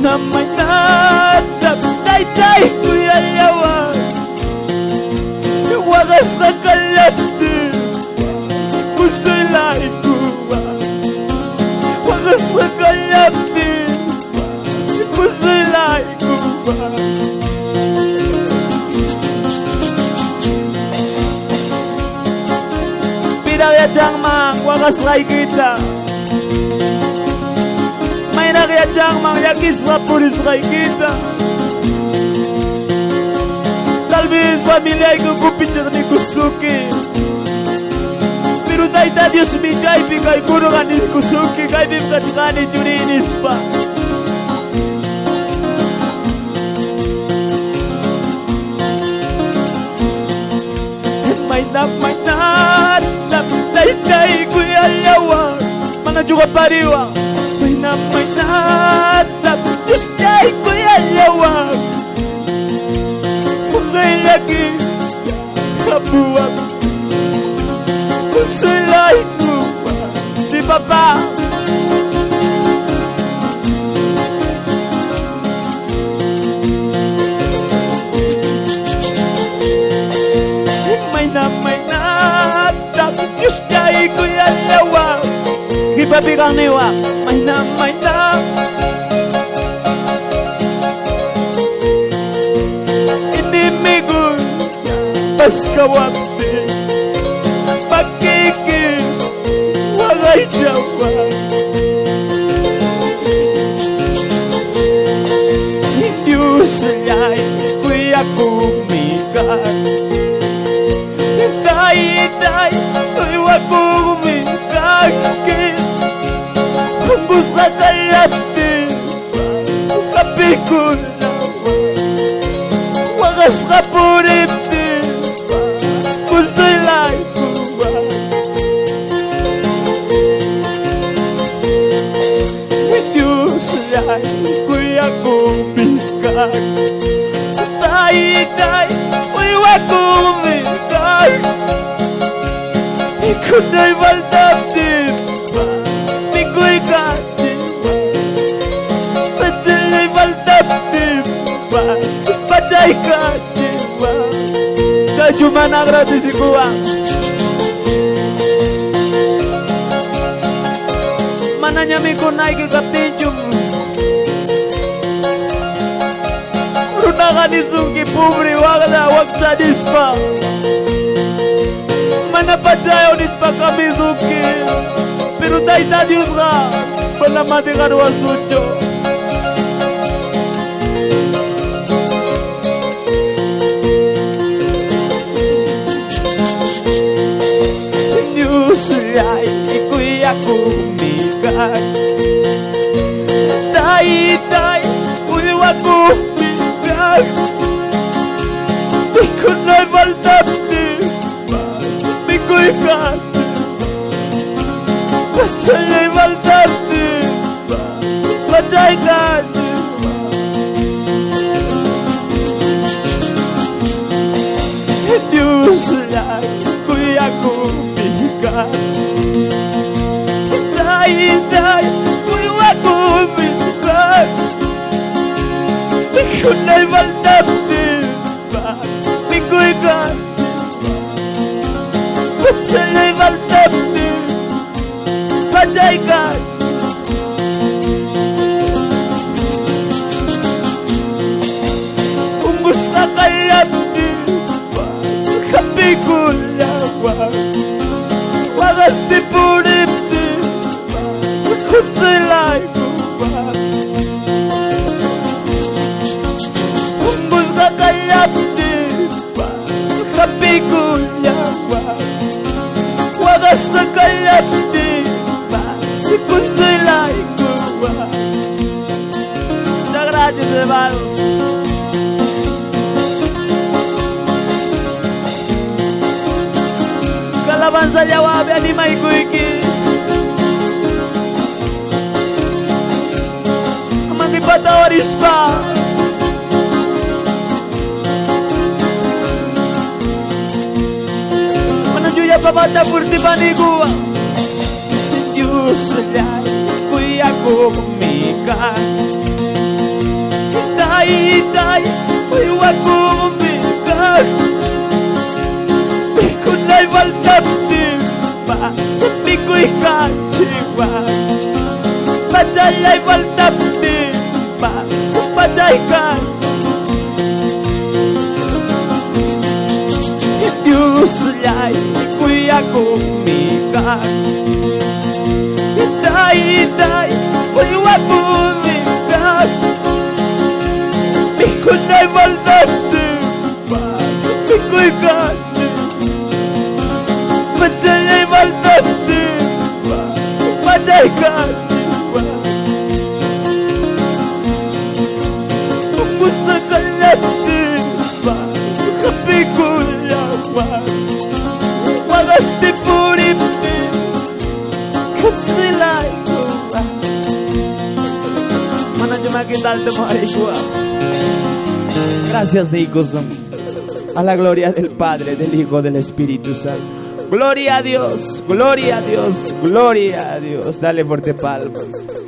naman natap tay kuya yawa wagas na kalapti kusulay kuwa wagas na kalapti kusulay kuwa pinakayatang mang wagas lay kita may nakayatang mang yakis sa pulis lay kita talvez família que kupitsa ni kusuki pero taita Dios mi kai pikai kuno kani kusuki kai bim katikani juri inispa may nap tay kuya yawa mga juga pariwa may nap Diyos tay kuya yawa kungay lagi kabuwag kusulay ko si Papa may natap Diyos tay kuya yawa ipapikang niwa may natap inimigol paskawapti pagkiki wagay jawa Diyusay kuya kumikat tay kuya kumikat kumbus na kalapti kapikul wagas kapuripti kusulay kuwa Diyusay kuya kumikat tay kuya kumikat ikunay baldapti iko'y katiwa patulay baldapti patay katiwa kajuman agradisi kuwa mananya mikunay kikaptijum runakan isungki pubri wagda waksadispa manapatayo nispa kamizuki pero taita Dios ka palamati ka nuwa sucho Diyusay kuya kumikat tay kuya kumikat di ko na'y baldapti miko'y kati pasalay baldapti patay kati Diyusay kuya kumikat tay kuya kumikat di ko na'y baldapti miko'y kati pasalay baldapti patay kati umbus na kalapti sa kapigulawa wagas di puripti sa kusulay kuwa umbus na kalapti sa kapigulawa wagas na kalapti sa kusulay kuwa gracias hermanos alabanza jawab animay kuiki magipatawaris pa mananjuya pamata purti panigua Diyos ay kuya ko kumikan wakumikan Pikunay baltabdim Sabi ko'y kachiwa Pajayay baltabdim Sa pajay ka Diuslay ko'y akumikan Day ko'y wakumikan Pikunay baltabdim Sabi ko'y kachiwa Pajayay baltabdim Sa pajay ka Gusto ka natin ba? Kapi ko lawan Wagas di puripin Kasi lang ko ba? Mananjumakital de Maricua. Gracias, Nico, a la gloria del Padre, del Hijo, del Espíritu Santo. Gloria a Dios, gloria a Dios, gloria a Dios. Dale fuerte palmas.